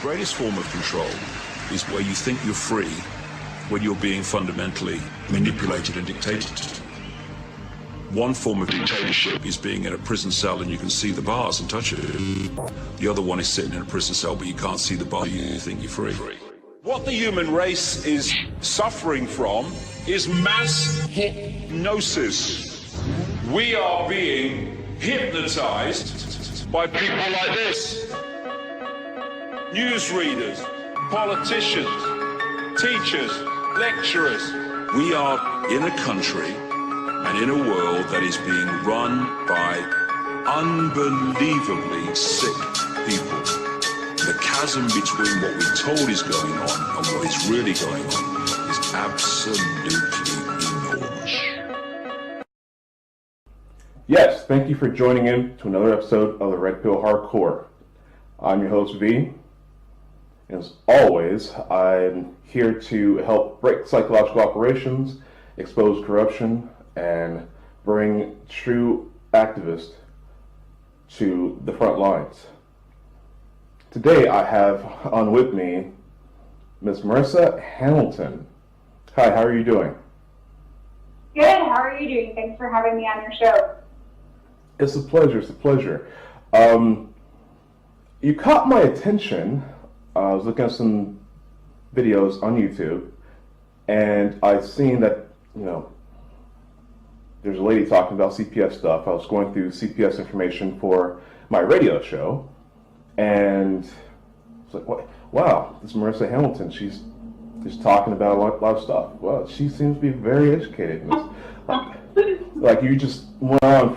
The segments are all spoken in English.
greatest form of control is where you think you're free when you're being fundamentally manipulated and dictated. One form of dictatorship is being in a prison cell and you can see the bars and touch it. The other one is sitting in a prison cell but you can't see the bar, you think you're free. What the human race is suffering from is mass hypnosis. We are being hypnotized by people like this. Newsreaders, politicians, teachers, lecturers. We are in a country and in a world that is being run by unbelievably sick people. The chasm between what we're told is going on and what is really going on is absolutely enormous. Yes, thank you for joining in to another episode of the Red Pill Hardcore. I'm your host, V. As always, I'm here to help break psychological operations, expose corruption, and bring true activists to the front lines. Today I have on with me Ms. Merissa Hamilton. Hi, how are you doing? Good, how are you doing? Thanks for having me on your show. It's a pleasure, it's a pleasure. You caught my attention. I was looking at some videos on YouTube, and I seen that, there's a lady talking about CPS stuff. I was going through CPS information for my radio show, and it's like, wow, this Merissa Hamilton, she's talking about a lot of stuff. Well, she seems to be very educated. Like you just went on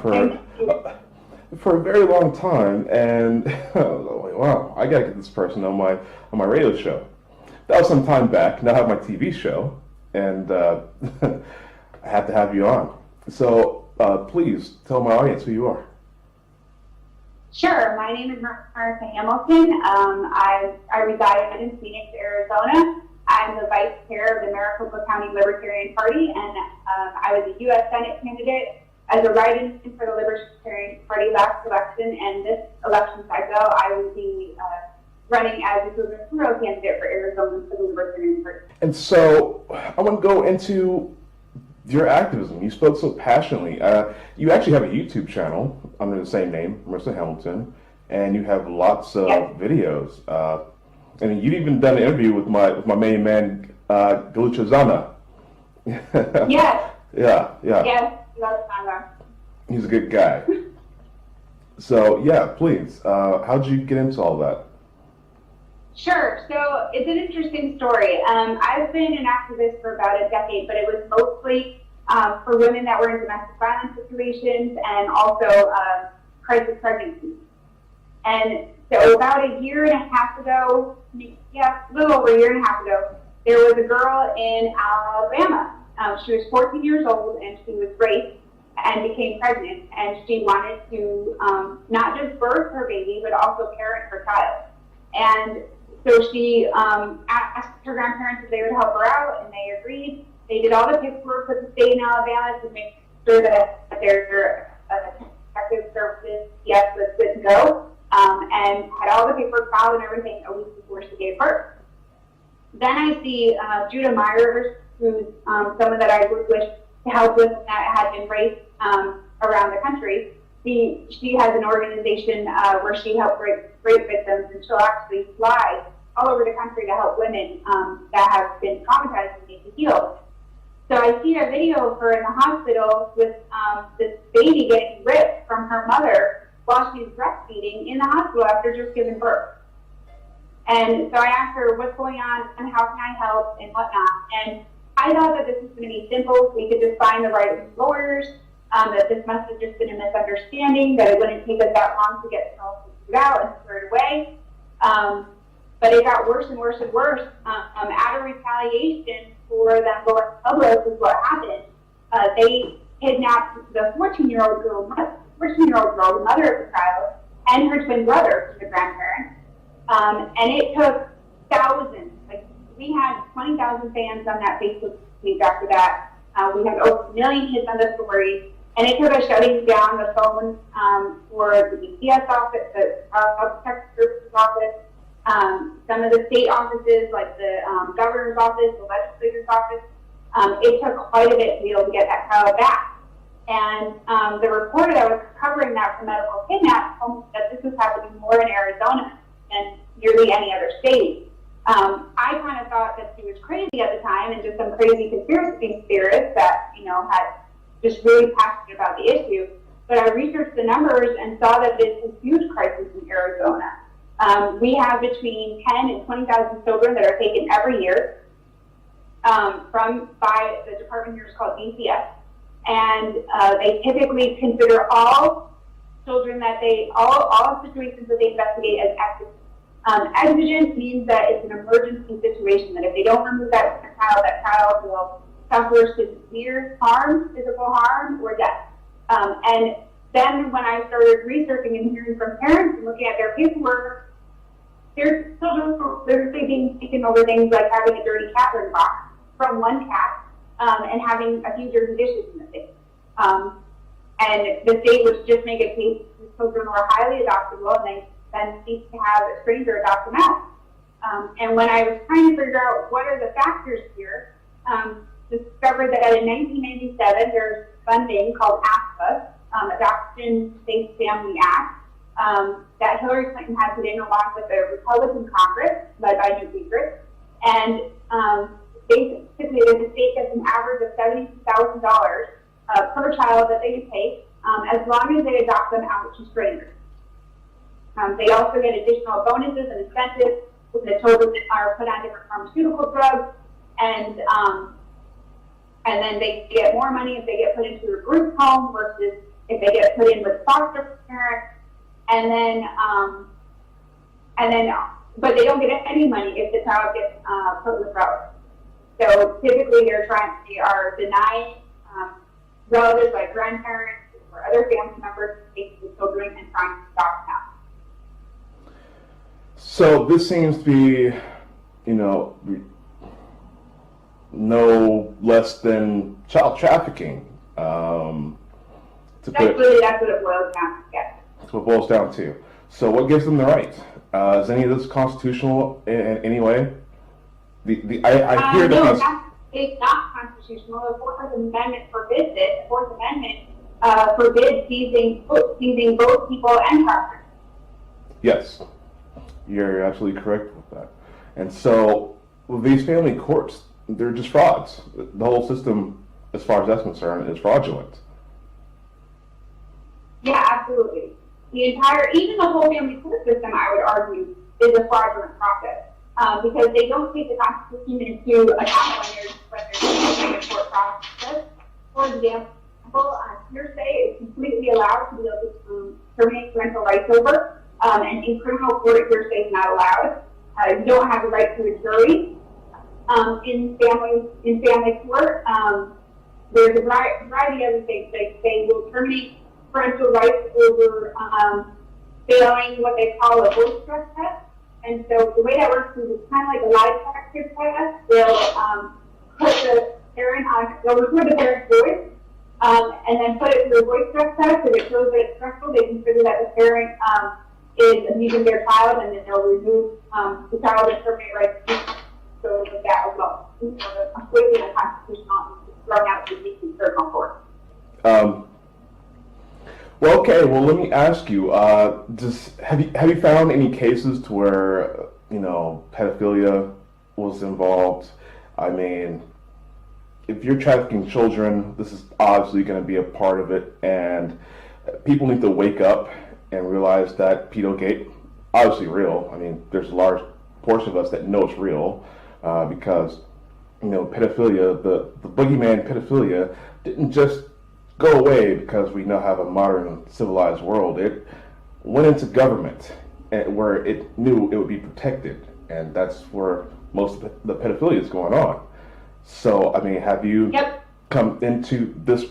for a very long time, and I was like, wow, I gotta get this person on my radio show. That was some time back. Now I have my TV show, and I have to have you on. So please tell my audience who you are. Sure, my name is Merissa Hamilton. I reside in Phoenix, Arizona. I'm the vice chair of the Maricopa County Libertarian Party, and I was a U.S. Senate candidate as a write-in for the Libertarian Party last election, and this election cycle I will be running as a gubernatorial candidate for Arizona for the Libertarian Party. And so I want to go into your activism. You spoke so passionately. You actually have a YouTube channel under the same name, Merissa Hamilton, and you have lots of videos. And you've even done an interview with my main man, Galucha Zana. Yes. Yeah. Yes. He's a good guy. So yeah, please. How'd you get into all that? Sure. So it's an interesting story. I've been an activist for about a decade, but it was mostly for women that were in domestic violence situations and also crisis pregnancies. And so about a year and a half ago, a little over a year and a half ago, there was a girl in Alabama. She was 14 years old and she was raped and became pregnant, and she wanted to not just birth her baby, but also parent her child. And so she asked her grandparents if they would help her out, and they agreed. They did all the paperwork with the state in Alabama to make sure that their protective services, was good to go, and had all the paperwork filed and everything a week before she gave birth. Then I see Judah Myers, who's someone that I worked with to help with that had been raped around the country. She has an organization where she helps rape victims, and she'll actually fly all over the country to help women that have been traumatized and need to heal. So I see a video of her in the hospital with this baby getting ripped from her mother while she's breastfeeding in the hospital after just giving birth. And so I asked her, what's going on and how can I help and whatnot? And I thought that this was going to be simple. We could just find the right lawyers, that this must have just been a misunderstanding, that it wouldn't take us that long to get it all figured out and squared away. But it got worse and worse and worse. Out of retaliation for them going public is what happened. They kidnapped the 14-year-old girl, the mother of the child, and her twin brother from the grandparents. And it took thousands. Like, we had 20,000 fans on that Facebook page after that. We had over 1 million hits on the story. And it took us shutting down the phone for the CPS office, the Child Protective Services office, Some of the state offices, like the governor's office, the legislator's office, it took quite a bit to be able to get that child back. And the reporter that was covering that for medical kidnap told me that this was happening more in Arizona than nearly any other state. I kind of thought that she was crazy at the time and just some crazy conspiracy theorist that, had just really passionate about the issue. But I researched the numbers and saw that it's a huge crisis in Arizona. We have between 10 and 20,000 children that are taken every year by the department here is called DCS. And they typically consider all children that all situations that they investigate as exigent. Exigent means that it's an emergency situation, that if they don't remove that child will suffer severe harm, physical harm, or death. And then when I started researching and hearing from parents and looking at their paperwork, their children were literally being taken over things like having a dirty cat litter box from one cat and having a few dirty dishes in the sink. And the state would just make a case that the children were highly adoptable and they then seek to have a stranger adopt them out. And when I was trying to figure out what are the factors here, discovered that in 1997 there's funding called ASFA, Adoption Safe Family Act, that Hillary Clinton had put in along with the Republican Congress, led by Newt Gingrich. And basically, the state gets an average of $72,000 per child that they can take, as long as they adopt them out to strangers. They also get additional bonuses and incentives when the children are put on different pharmaceutical drugs, and then they get more money if they get put into a group home versus if they get put in with foster parents. But they don't get any money if the child gets put with relatives. So typically they are denying relatives like grandparents or other family members to take the children and trying to stop them out. So this seems to be, no less than child trafficking. That's what it boils down to. Yes. That's what it boils down to. So what gives them the right? Is any of this constitutional in any way? I hear that it's not constitutional. The Fourth Amendment forbids it. The Fourth Amendment forbids seizing both people and property. Yes, you're absolutely correct with that. And so these family courts, they're just frauds. The whole system, as far as that's concerned, is fraudulent. Yeah, absolutely. Even the whole family court system, I would argue, is a fraudulent process. Because they don't take the Constitution into account when they're doing a court process. For example, hearsay is completely allowed to be able to terminate parental rights over, and in criminal court, hearsay is not allowed. You don't have the right to a jury in family court. There's a variety of other things. They will terminate parental rights over failing what they call a voice stress test. And so the way that works is it's kind of like a lie detector test. They'll put the parent on, they'll record the parent's voice, and then put it through a voice stress test. If it shows that it's stressful, they consider that the parent is abusing their child, and then they'll remove the child and terminate rights. So that as well. So it's completely unconstitutional and thrown out to the criminal court. Well, okay. Well, let me ask you: have you found any cases to where pedophilia was involved? I mean, if you're trafficking children, this is obviously going to be a part of it, and people need to wake up and realize that pedogate obviously real. I mean, there's a large portion of us that know it's real because pedophilia, the boogeyman pedophilia, didn't just go away because we now have a modern civilized world. It went into government where it knew it would be protected, and that's where most of the pedophilia is going on. So, I mean, have you come into this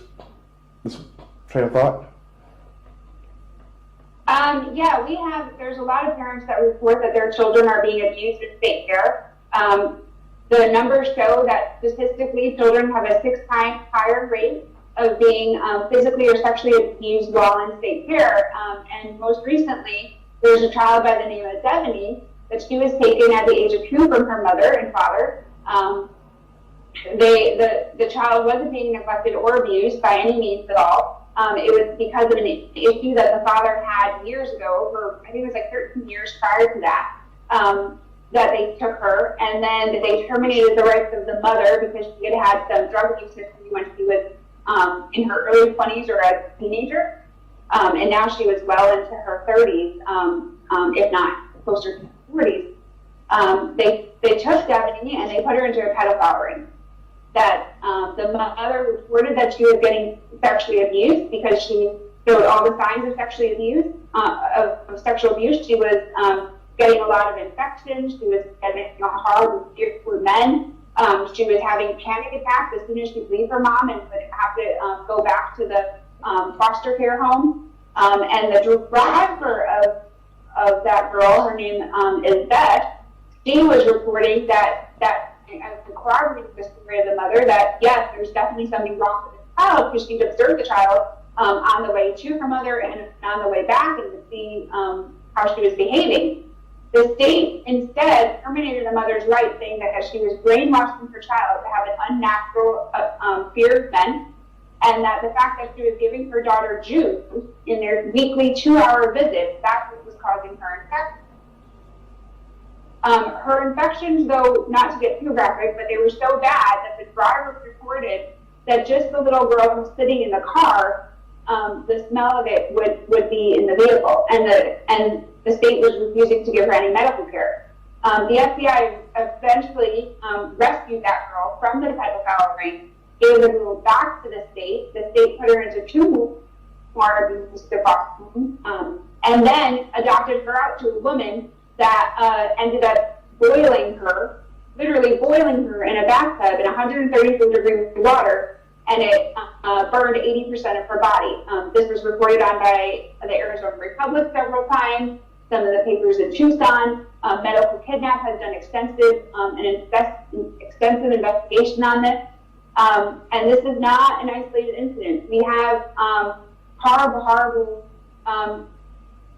train of thought? Yeah, we have. There's a lot of parents that report that their children are being abused in state care. The numbers show that statistically, children have a 6 times higher rate of being physically or sexually abused while in state care. And most recently, there's a child by the name of Devaney that she was taken at the age of 2 from her mother and father. The child wasn't being neglected or abused by any means at all. It was because of an issue that the father had years ago, for I think it was like 13 years prior to that, that they took her, and then they terminated the rights of the mother because she had had some drug abuse history when she was in her early 20s or as a teenager, and now she was well into her 30s, if not closer to 40s. They took Devaney and they put her into a pedophile ring. That the mother reported that she was getting sexually abused because she showed all the signs of sexually abuse, of sexual abuse. She was getting a lot of infections. She was getting horrible fear for men. She was having panic attacks as soon as she'd leave her mom and would have to go back to the foster care home. And the driver of that girl, her name is Beth, she was reporting that corroborating the story of the mother, that yes, there's definitely something wrong with the child, because she'd observed the child on the way to her mother and on the way back, and to see how she was behaving. The state instead terminated the mother's rights, saying that she was brainwashing her child to have an unnatural fear of men, and that the fact that she was giving her daughter juice in their weekly 2-hour visits, that's what was causing her infection. Her infections, though, not to get too graphic, but they were so bad that the driver reported that just the little girl who's sitting in the car, the smell of it would be in the vehicle, and the state was refusing to give her any medical care. The FBI eventually rescued that girl from the pedophile ring, gave the girl back to the state. The state put her into 2 more abusive foster homes, and then adopted her out to a woman that ended up boiling her, literally boiling her in a bathtub in 134-degree water, and it burned 80% of her body. This was reported on by the Arizona Republic several times, some of the papers in Tucson. Medical Kidnap has done extensive investigation on this. And this is not an isolated incident. We have horrible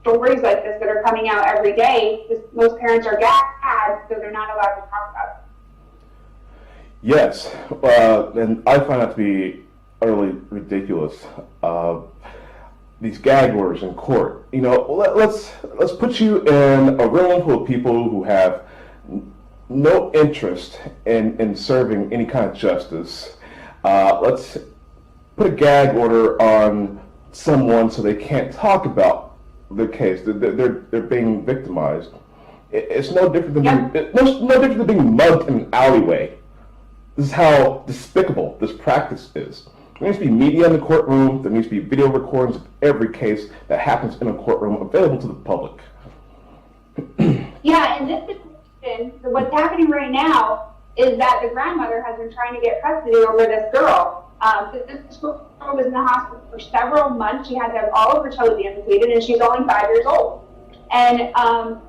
stories like this that are coming out every day. Most parents are gagged, so they're not allowed to talk about it. Yes, and I find that to be utterly ridiculous. These gag orders in court. You know, let's put you in a room full of people who have no interest in serving any kind of justice. Let's put a gag order on someone so they can't talk about their case. They're being victimized. It's no different than no different than being mugged in an alleyway. This is how despicable this practice is. There needs to be media in the courtroom. There needs to be video recordings of every case that happens in a courtroom available to the public. Yeah, in this situation, what's happening right now is that the grandmother has been trying to get custody over this girl. This girl was in the hospital for several months. She had to have all of her toes amputated, and she's only 5 years old. And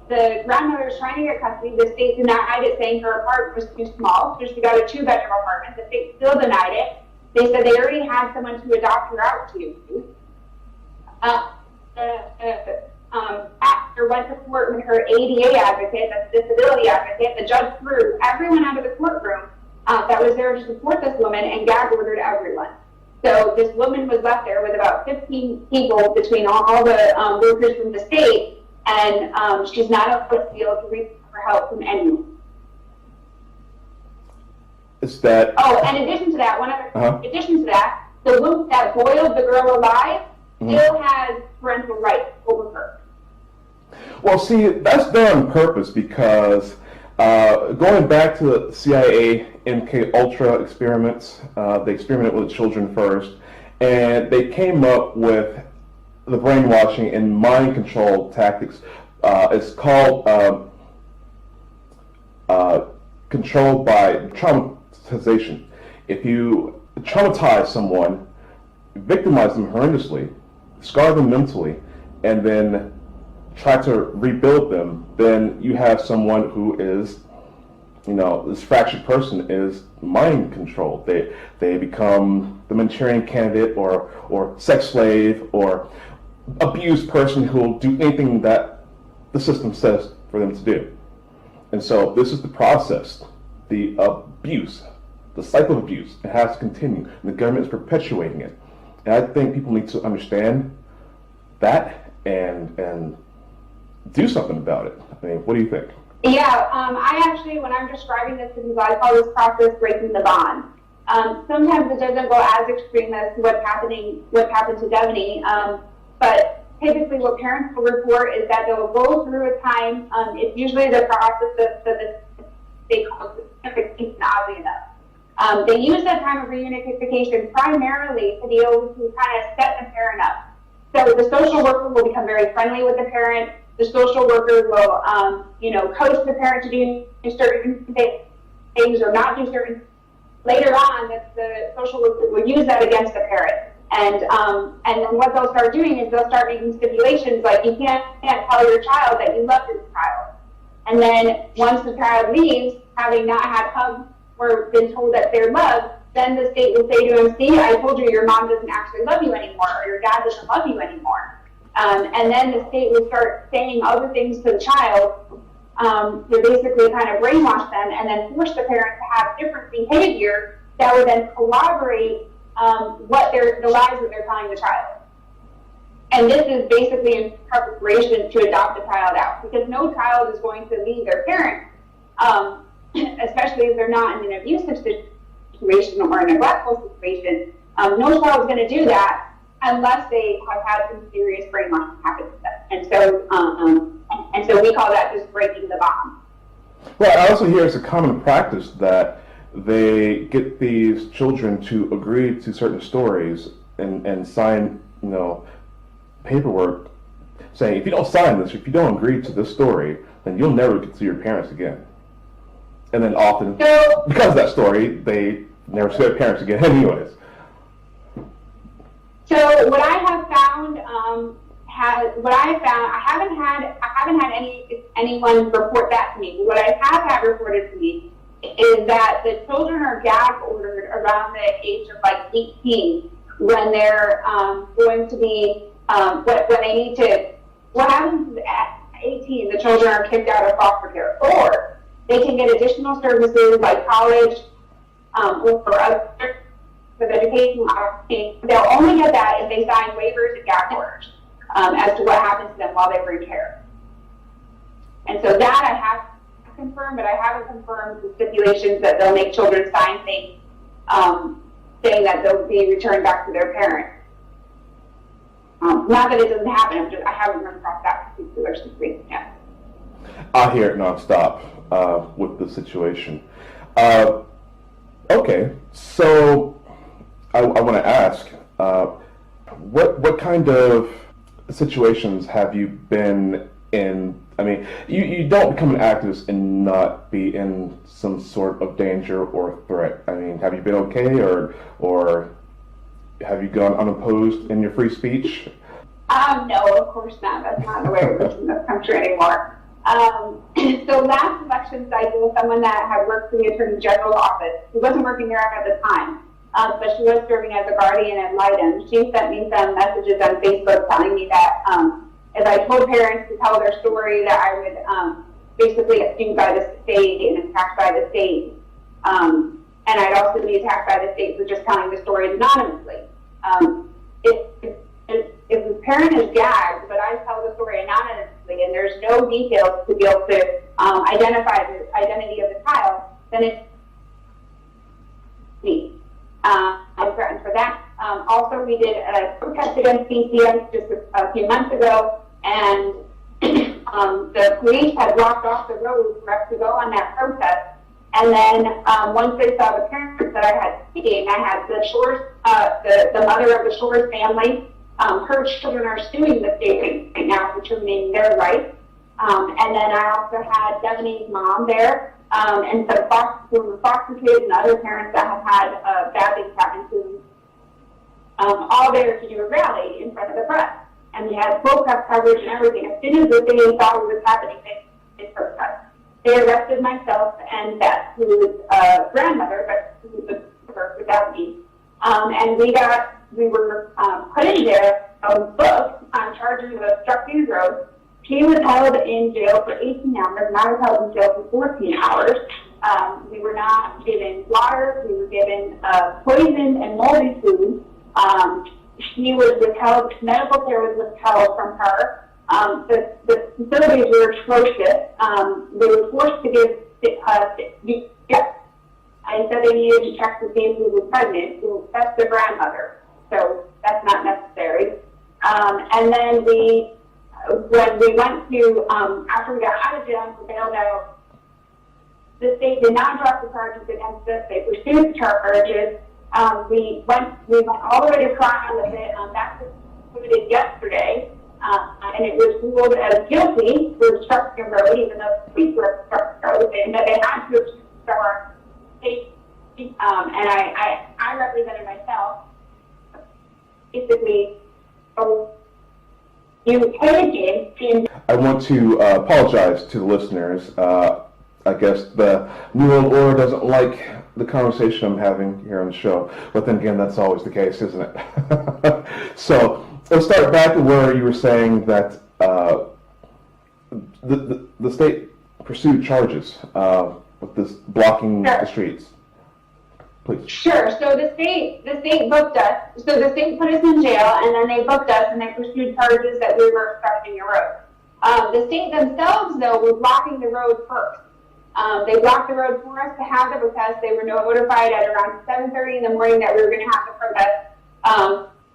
the grandmother is trying to get custody. The state denied it, saying her apartment was too small, so she got a 2-bedroom apartment. The state still denied it. They said they already had someone to adopt her out to. After went to court with her ADA advocate, that's disability advocate, the judge threw everyone out of the courtroom that was there to support this woman and gag ordered everyone. So this woman was left there with about 15 people between all the workers from the state, and she's not able to reach for help from anyone. Is that? Oh, and in addition to that, the woman that boiled the girl alive still has parental rights over her. Well, see, that's done on purpose because going back to the CIA MK Ultra experiments, they experimented with children first, and they came up with the brainwashing and mind control tactics. It's called controlled by traumatization. If you traumatize someone, victimize them horrendously, scar them mentally, and then try to rebuild them, then you have someone who is, this fractured person is mind controlled. They become the Manchurian candidate or sex slave or abused person who will do anything that the system says for them to do. And so this is the process, the abuse, the cycle of abuse. It has to continue. And the government is perpetuating it. And I think people need to understand that and do something about it. I mean, what do you think? Yeah, I actually, when I'm describing this to people, I call this process breaking the bond. Sometimes it doesn't go as extreme as what happened to Devaney, but typically what parents will report is that they'll go through a time, it's usually the process that they call reunification, oddly enough. They use that time of reunification primarily to be able to kind of set the parent up. So the social worker will become very friendly with the parent. The social worker will, coach the parent to do certain things or not do certain. Later on, the social worker will use that against the parent. And then what they'll start doing is they'll start making stipulations like you can't tell your child that you love this child. And then once the child leaves, having not had hugs or been told that they're loved, then the state will say to him, see, I told you your mom doesn't actually love you anymore, or your dad doesn't love you anymore. And then the state will start saying other things to the child to basically kind of brainwash them and then force the parent to have different behavior that would then corroborate the lies that they're telling the child. And this is basically in preparation to adopt the child out, because no child is going to leave their parent, especially if they're not in an abusive situation or a neglectful situation. No child is going to do that unless they have had some serious brainwashing happen to them. And so we call that just breaking the bond. Well, I also hear it's a common practice that they get these children to agree to certain stories and sign, paperwork saying, if you don't sign this, if you don't agree to this story, then you'll never get to your parents again. And then often, because of that story, they never see their parents again anyways. So what I have found, I haven't had anyone report that to me. What I have had reported to me is that the children are gag ordered around the age of like 18 when they're going to be when they need to. What happens is at 18, the children are kicked out of foster care, or they can get additional services like college or other with educational opportunities. They'll only get that if they sign waivers and gag orders as to what happens to them while they were in care. And so that I have confirmed, but I haven't confirmed the stipulations that they'll make children sign things saying that they'll be returned back to their parents. Not that it doesn't happen, I haven't run across that particular situation yet. I hear it nonstop with the situation. Okay, so I want to ask, what kind of situations have you been in? I mean, you don't become an activist and not be in some sort of danger or threat. I mean, have you been okay, or have you gone unopposed in your free speech? No, of course not. That's not the way we live in this country anymore. So last election cycle, someone that had worked for the Attorney General's office, who wasn't working there at the time, but she was serving as a guardian ad litem. She sent me some messages on Facebook telling me that if I told parents to tell their story, that I would basically get sued by the state and attacked by the state. And I'd also be attacked by the state for just telling the story anonymously. If the parent is gagged, but I tell the story anonymously and there's no details to be able to identify the identity of the child, then it's me. I'm threatened for that. Also, we did a protest against PCS just a few months ago, and the police had blocked off the road for us to go on that protest. And then once they saw the parents that I had speaking, I had the Shores, the mother of the Shores family. Her children are suing the state right now for terminating their rights. And then I also had Devaney's mom there, and some foster kids and other parents that have had bad things happen to them, all there to do a rally in front of the press. And we had full press coverage and everything. As soon as the city saw what was happening, they protested. They arrested myself and Beth, who was a grandmother, but who was a birth without me. And we were put in there, booked on charges of obstructing the road, She was held in jail for 18 hours, and I was held in jail for 14 hours. We were not given water. We were given poisoned and moldy food. She was withheld, medical care was withheld from her. The facilities were atrocious. They were forced to give I said they needed to check to see if we were pregnant. Well, that's the grandmother, so that's not necessary. And then when we went to, after we got out of jail and prevailed out, the state did not drop the charges against us. They pursued the charges. We went all the way to trial with it. That was concluded yesterday, and it was ruled as guilty for obstructing a road, even though the police were obstructing a road, and that they had to obstruct our state. And I represented myself. Basically, I want to apologize to the listeners. I guess the New World Order doesn't like the conversation I'm having here on the show, but then again, that's always the case, isn't it? So let's start back to where you were saying that the state pursued charges with this blocking the streets. Please. Sure. So the state booked us. So the state put us in jail, and then they booked us, and they pursued charges that we were obstructing a road. The state themselves, though, were blocking the road first. They blocked the road for us to have the protest. They were notified at around 7:30 in the morning that we were going to have the protest.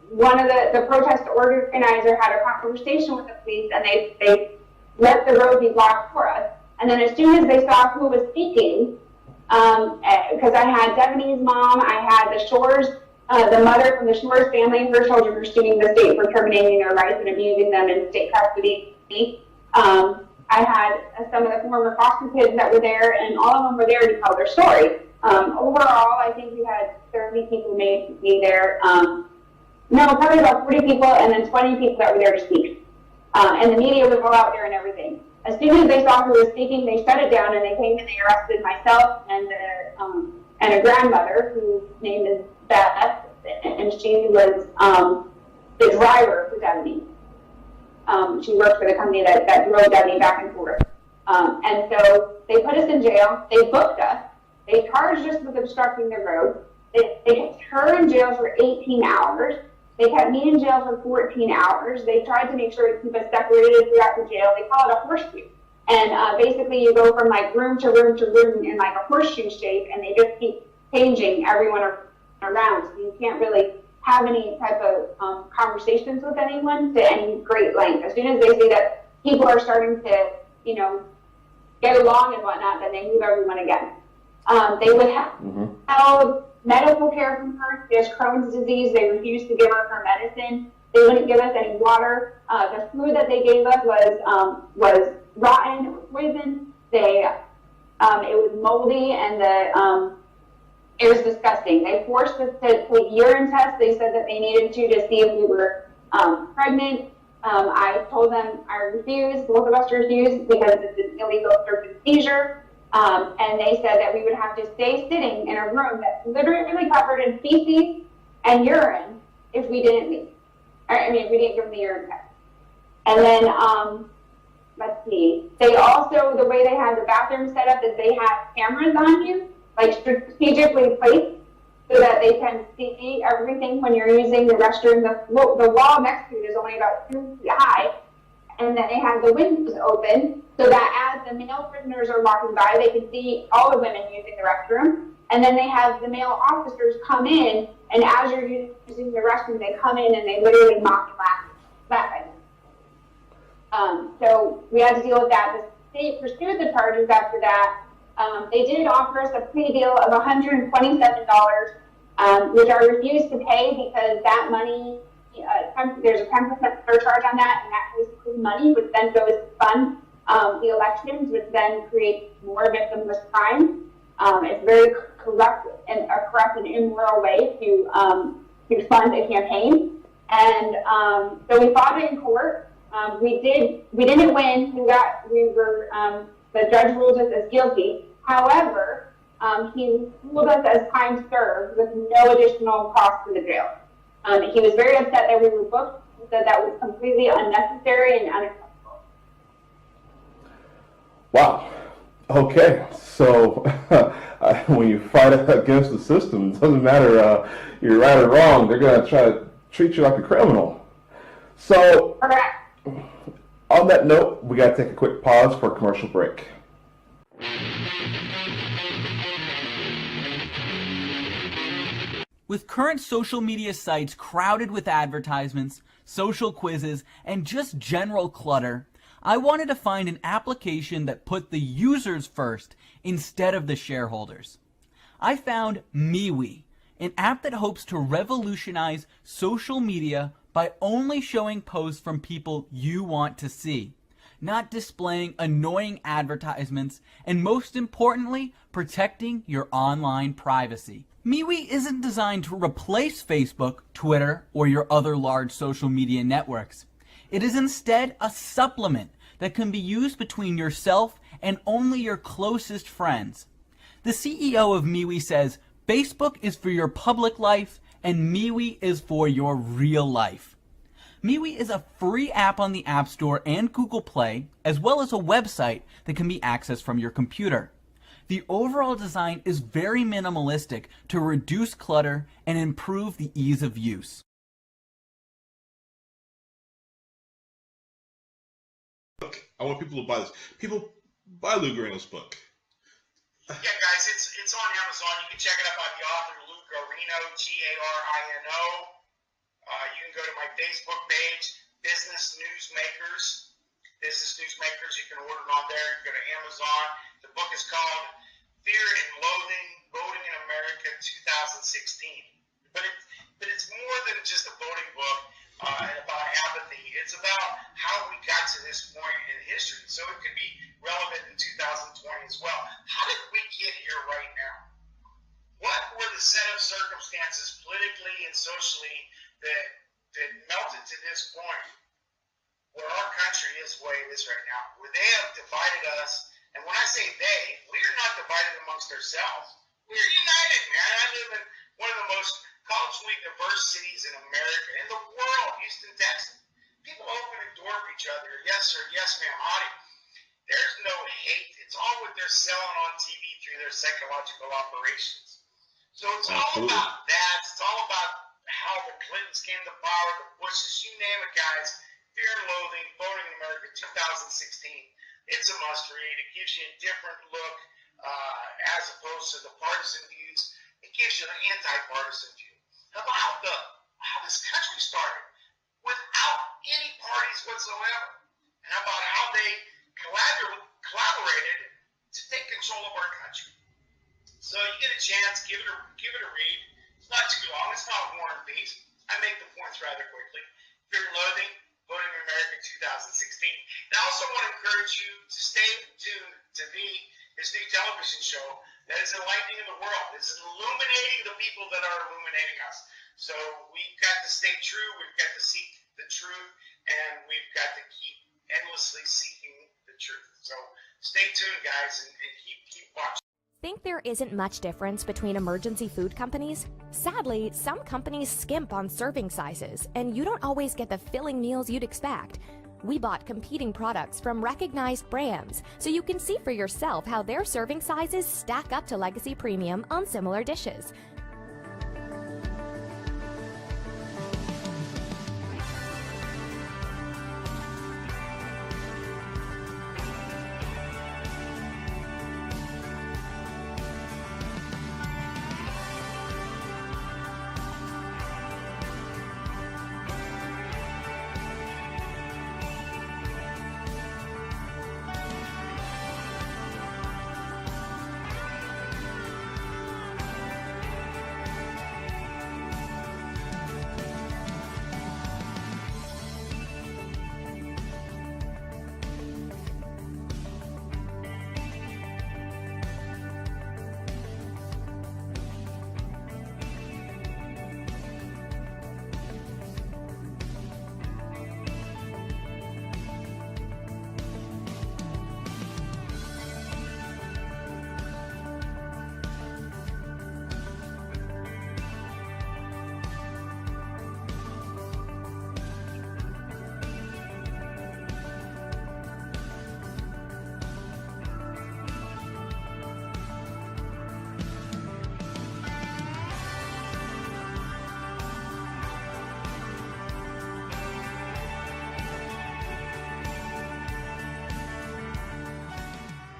One of the protest organizer had a conversation with the police, and they let the road be blocked for us. And then as soon as they saw who was speaking, because I had Devoney's mom, I had the Shores, the mother from the Shores family, her children were suing the state for terminating their rights and abusing them in state custody. I had some of the former foster kids that were there, and all of them were there to tell their story. Overall, I think we had 30 people maybe there. No, probably about 40 people, and then 20 people that were there to speak. And the media was all out there and everything. As soon as they saw who was speaking, they shut it down, and they came and they arrested myself and a grandmother whose name is Beth, and she was the driver for Devoney. She worked for the company that drove Devoney back and forth. And so they put us in jail. They booked us. They charged us with obstructing the road. They kept her in jail for 18 hours. They kept me in jail for 14 hours. They tried to make sure to keep us separated throughout the jail. They call it a horseshoe. And basically you go from like room to room to room in like a horseshoe shape, and they just keep changing everyone around. So you can't really have any type of conversations with anyone to any great length. As soon as they see that people are starting to, get along and whatnot, then they move everyone again. They would have held medical care from her. She has Crohn's disease. They refused to give her medicine. They wouldn't give us any water. The food that they gave us was rotten. It was poisoned. It was moldy, and it was disgusting. They forced us to take urine tests. They said that they needed to see if we were pregnant. I told them I refused. Both of us refused because it's an illegal search and seizure. And they said that we would have to stay sitting in a room that's literally covered in feces and urine if we didn't leave. If we didn't give them the urine test. And then, let's see. They also, the way they had the bathroom set up is they have cameras on you, like strategically placed, so that they can see everything when you're using the restroom. The wall next to it is only about 2 feet high, and then they have the windows open so that as the male prisoners are walking by, they can see all the women using the restroom. And then they have the male officers come in, and as you're using the restroom, they come in and they literally mock and laugh at you. So we had to deal with that. The state pursued the charges after that. They did offer us a plea deal of $127, which I refused to pay because that money, there's a 10% surcharge on that, and that basically money, which then goes to fund the elections, which then creates more victimless crime. It's very corrupt and immoral way to fund a campaign. And so we fought it in court. We didn't win. The judge ruled us as guilty. However, he ruled us as time served with no additional cost to the jail. He was very upset that we were booked. He said that was completely unnecessary and unacceptable. Wow. Okay. So when you fight against the system, it doesn't matter you're right or wrong. They're going to try to treat you like a criminal. So on that note, we got to take a quick pause for a commercial break. With current social media sites crowded with advertisements, social quizzes, and just general clutter, I wanted to find an application that put the users first instead of the shareholders. I found MeWe, an app that hopes to revolutionize social media by only showing posts from people you want to see, not displaying annoying advertisements, and most importantly, protecting your online privacy. MeWe isn't designed to replace Facebook, Twitter, or your other large social media networks. It is instead a supplement that can be used between yourself and only your closest friends. The CEO of MeWe says, Facebook is for your public life and MeWe is for your real life. MeWe is a free app on the App Store and Google Play, as well as a website that can be accessed from your computer. The overall design is very minimalistic to reduce clutter and improve the ease of use. I want people to buy this. People buy Lou Garino's book. Yeah, guys, it's on Amazon. You can check it out by the author Lou Garino, Garino. You can go to my Facebook page, Business Newsmakers. You can order it on there. You can go to Amazon. The book is called Fear and Loathing, Voting in America 2016. But it's more than just a voting book and about apathy. It's about how we got to this point in history. So it could be relevant in 2020 as well. How did we get here right now? What were the set of circumstances politically and socially that melted to this point where our country is the way it is right now, where they have divided us? And when I say they, we're not divided amongst ourselves. We're united, man. I live in one of the most culturally diverse cities in America, in the world, Houston, Texas. People open the door for each other. Yes, sir. Yes, ma'am. Howdy. There's no hate. It's all what they're selling on TV through their psychological operations. So it's all about that. It's all about how the Clintons came to power, the Bushes, you name it, guys. Fear and Loathing, Voting in America 2016. It's a must read. It gives you a different look as opposed to the partisan views. It gives you an anti-partisan view about how this country started without any parties whatsoever, and about how they collaborated to take control of our country. So you get a chance, give it a read. It's not too long. It's not War and Peace. I make the points rather quickly. Fear and Loathing, Voting in America 2016. And I also want to encourage you to stay tuned to this new television show that is enlightening the world. It's illuminating the people that are illuminating us. So we've got to stay true. We've got to seek the truth, and we've got to keep endlessly seeking the truth. So stay tuned, guys, and keep watching. Think there isn't much difference between emergency food companies? Sadly, some companies skimp on serving sizes, and you don't always get the filling meals you'd expect. We bought competing products from recognized brands, so you can see for yourself how their serving sizes stack up to Legacy Premium on similar dishes.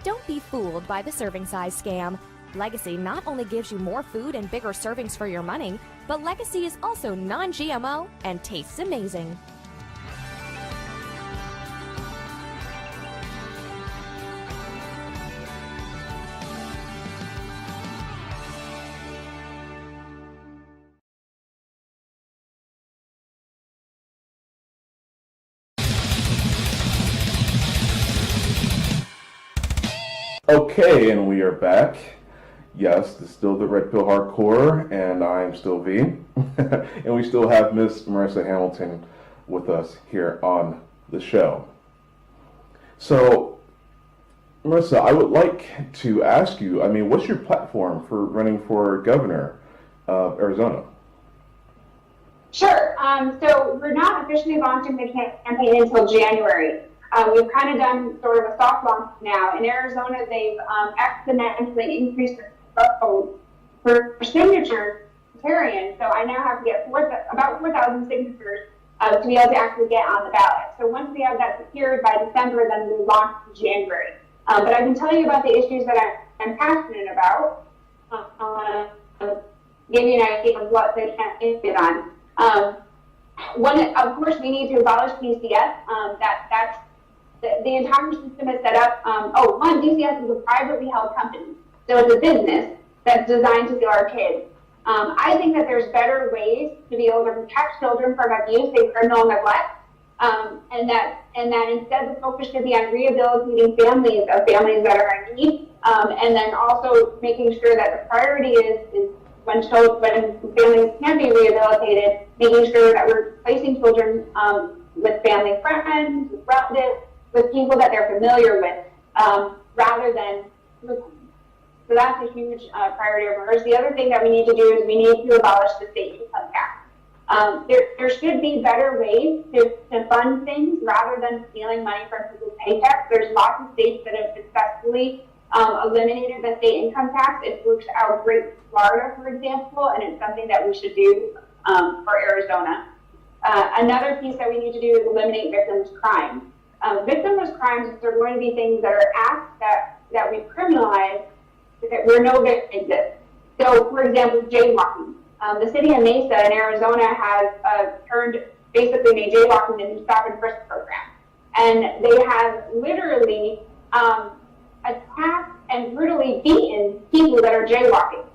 Don't be fooled by the serving size scam. Legacy not only gives you more food and bigger servings for your money, but Legacy is also non-GMO and tastes amazing. Okay, and we are back. Yes, it's still the Red Pill Hardcore, and I'm still V. And we still have Miss Merissa Hamilton with us here on the show. So, Merissa, I would like to ask you, what's your platform for running for governor of Arizona? Sure. So we're not officially launching the campaign until January. We've kind of done sort of a soft launch now. In Arizona, they've exponentially increased the threshold for signatures, so I now have to get about 4,000 signatures to be able to actually get on the ballot. So once we have that secured by December, then we'll launch in January. But I can tell you about the issues that I'm passionate about. Give you an idea of what the campaign is on. One, of course, we need to abolish DCS. That's the entire system is set up. DCS is a privately held company, so it's a business that's designed to steal our kids. I think that there's better ways to be able to protect children from abuse and criminal neglect, and that instead the focus should be on rehabilitating families that are in need, and then also making sure that the priority is when families can't be rehabilitated, making sure that we're placing children with family friends, with relatives, with people that they're familiar with, rather than. So that's a huge priority of ours. The other thing that we need to do is we need to abolish the state income tax. There should be better ways to fund things rather than stealing money from people's paychecks. There's lots of states that have successfully eliminated the state income tax. It works out great for Florida, for example, and it's something that we should do for Arizona. Another piece that we need to do is eliminate victimless crimes. Victimless crimes are going to be things that are acts that we criminalize where no victim exists. So, for example, jaywalking. The city of Mesa in Arizona has made jaywalking the new stop and frisk program. And they have literally attacked and brutally beaten people that are jaywalking.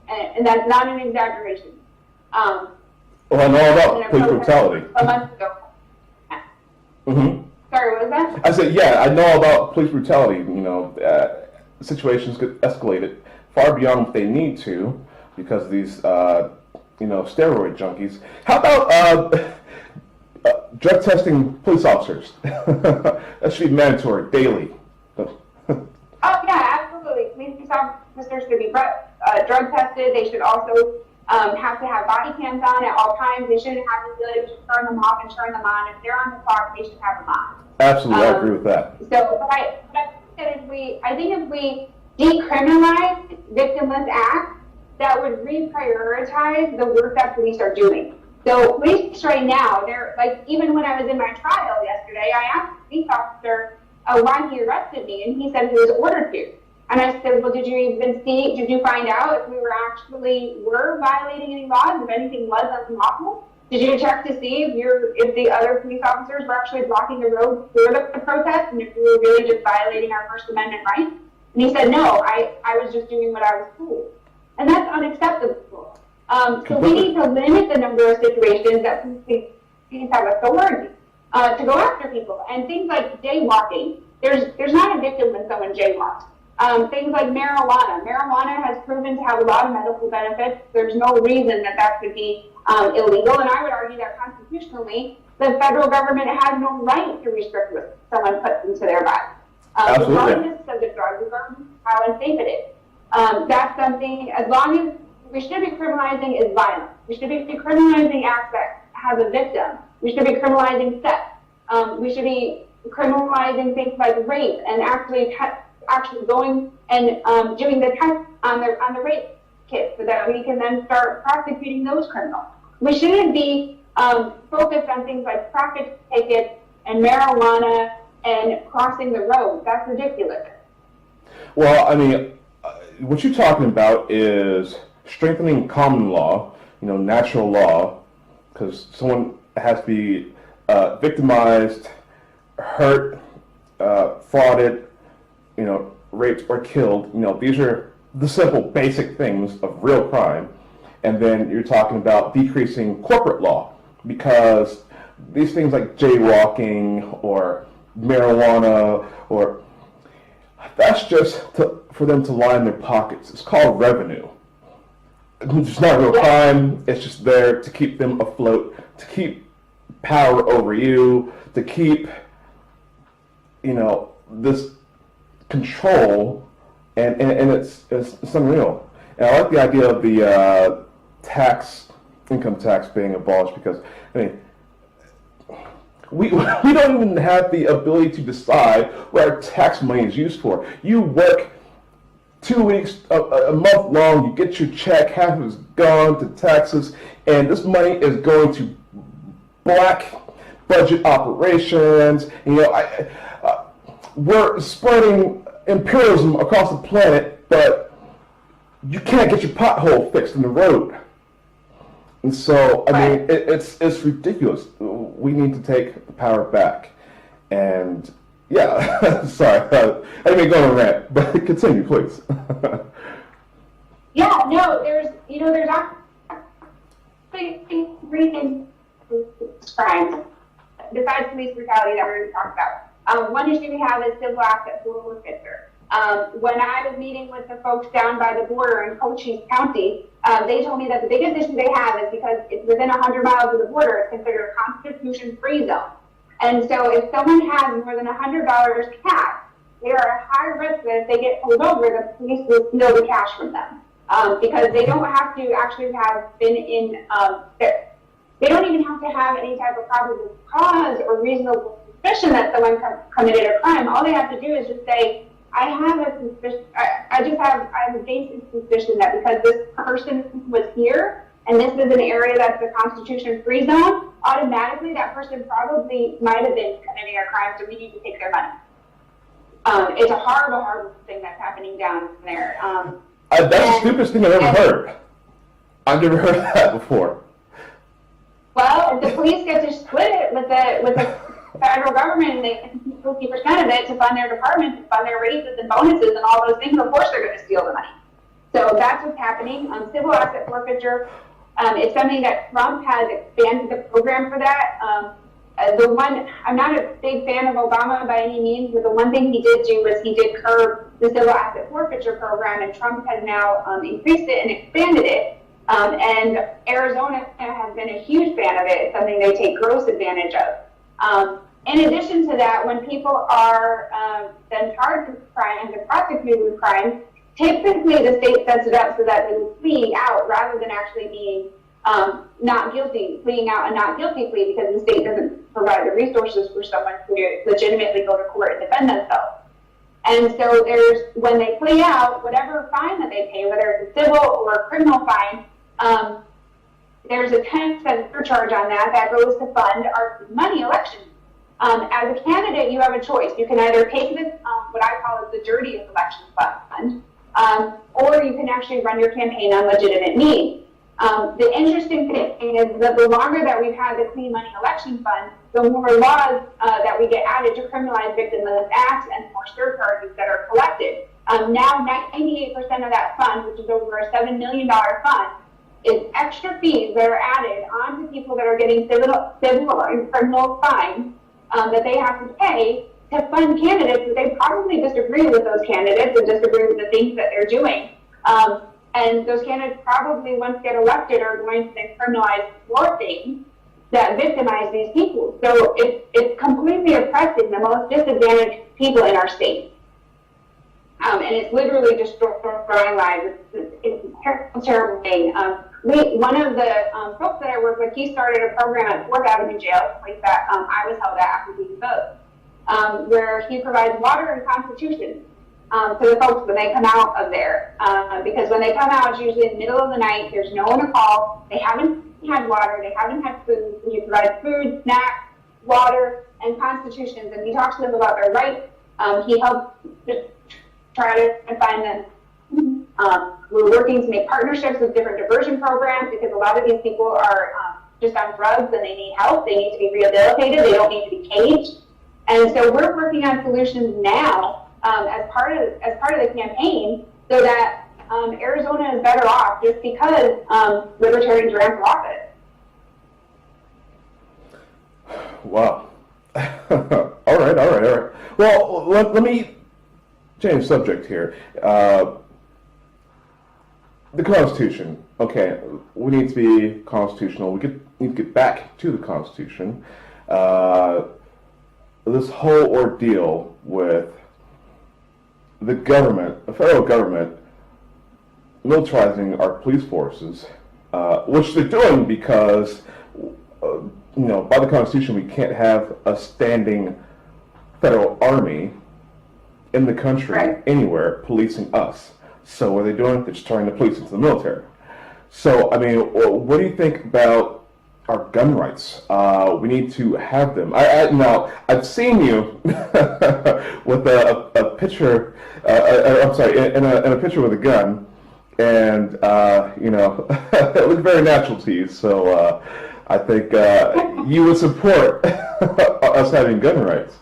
And that's not an exaggeration. I know about police brutality. A month ago. Mm-hmm. Sorry, what was that? I said, yeah, I know about police brutality. Situations get escalated far beyond what they need to because of these, steroid junkies. How about drug testing police officers? That should be mandatory, daily. Oh, yeah, absolutely. Police officers should be drug tested. They should also have to have body cams on at all times. They shouldn't have the ability to turn them off and turn them on. If they're on the clock, they should have them on. Absolutely, I agree with that. So, but I think if we decriminalize victimless acts, that would reprioritize the work that police are doing. So police right now, they're like, even when I was in my trial yesterday, I asked the police officer why he arrested me, and he said he was ordered to. And I said, well, did you find out if we were violating any laws, if anything was unlawful? Did you check to see if the other police officers were actually blocking the road for the protest, and if we were really just violating our First Amendment rights? And he said, no, I was just doing what I was told. And that's unacceptable. So we need to limit the number of situations that police have authority to go after people. And things like jaywalking, there's not a victim when someone jaywalks. Things like marijuana. Marijuana has proven to have a lot of medical benefits. There's no reason that could be illegal. And I would argue that constitutionally, the federal government has no right to restrict what someone puts into their body. Regardless of the drug, regardless of how unsafe it is. That's something, as long as we should be criminalizing is violence. We should be criminalizing acts that have a victim. We should be criminalizing sex. We should be criminalizing things like rape and actually going and doing the test on the rape kits so that we can then start prosecuting those criminals. We shouldn't be focused on things like traffic tickets and marijuana and crossing the road. That's ridiculous. Well, I mean, what you're talking about is strengthening common law, natural law, because someone has to be victimized, hurt, frauded, raped or killed. These are the simple, basic things of real crime. And then you're talking about decreasing corporate law, because these things like jaywalking or marijuana, or that's just for them to line their pockets. It's called revenue. It's not real crime. It's just there to keep them afloat, to keep power over you, to keep, this control, and it's unreal. And I like the idea of the income tax being abolished, because we don't even have the ability to decide what our tax money is used for. You work 2 weeks, a month long, you get your check, half of it's gone to taxes, and this money is going to black budget operations. We're spreading imperialism across the planet, but you can't get your pothole fixed in the road. And so, it's ridiculous. We need to take the power back. And yeah, sorry, I didn't mean to go on a rant, but continue, please. Yeah, no, there's actually three things crimes besides police brutality that we're going to talk about. One issue we have is civil asset forfeiture. When I was meeting with the folks down by the border in Cochise County, they told me that the biggest issue they have is because it's within 100 miles of the border, it's considered a constitution-free zone. And so if someone has more than $100 cash, they are at high risk that if they get pulled over, the police will steal the cash from them. Because they don't have to actually have been in, they don't even have to have any type of probable cause or reasonable suspicion that someone committed a crime. All they have to do is just say, I have a suspicion, I have a basic suspicion that because this person was here and this is an area that's a constitution-free zone, automatically that person probably might have been committing a crime, so we need to take their money. It's a horrible, horrible thing that's happening down there. That's the stupidest thing I've ever heard. I've never heard of that before. Well, the police get to split it with the federal government, and they 50% of it to fund their department, to fund their raises and bonuses and all those things. Of course, they're going to steal the money. So that's what's happening. Civil asset forfeiture. It's something that Trump has expanded the program for that. I'm not a big fan of Obama by any means, but the one thing he did do was he did curb the civil asset forfeiture program, and Trump has now increased it and expanded it. And Arizona has been a huge fan of it. It's something they take gross advantage of. In addition to that, when people are then charged with crimes and prosecuted with crimes, typically the state sets it up so that they will flee out rather than actually being not guilty, fleeing out a not guilty plea, because the state doesn't provide the resources for someone to legitimately go to court and defend themselves. And so when they flee out, whatever fine that they pay, whether it's a civil or a criminal fine, there's a 10% surcharge on that goes to fund our money elections. As a candidate, you have a choice. You can either take this, what I call it the dirtiest election fund, or you can actually run your campaign on legitimate means. The interesting thing is that the longer that we've had the clean money election fund, the more laws that we get added to criminalize victimless acts and more surcharges that are collected. Now 98% of that fund, which is over a $7 million fund, is extra fees that are added onto people that are getting civil and criminal fines that they have to pay to fund candidates that they probably disagree with those candidates and disagree with the things that they're doing. And those candidates probably, once get elected, are going to then criminalize more things that victimize these people. So it's completely oppressing the most disadvantaged people in our state. And it's literally destroying lives. It's a terrible, terrible thing. One of the folks that I work with, he started a program at 4th Avenue Jail, a place that I was held at after being voted, where he provides water and constitution to the folks when they come out of there. Because when they come out, it's usually in the middle of the night, there's no one to call, they haven't had water, they haven't had food, so he provides food, snacks, water, and constitutions, and he talks to them about their rights. He helps try to find them. We're working to make partnerships with different diversion programs because a lot of these people are just on drugs and they need help. They need to be rehabilitated. They don't need to be caged. And so we're working on solutions now as part of the campaign so that Arizona is better off just because libertarians ran for office. Wow. All right. Well, let me change subject here. The Constitution. Okay, we need to be constitutional. We need to get back to the Constitution. This whole ordeal with the government, the federal government, militarizing our police forces, which they're doing because, by the Constitution, we can't have a standing federal army in the country anywhere policing us. So what are they doing? They're just turning the police into the military. So, I mean, what do you think about our gun rights? We need to have them. Now, I've seen you with a picture, I'm sorry, in a picture with a gun, and, it looked very natural to you. So I think you would support us having gun rights.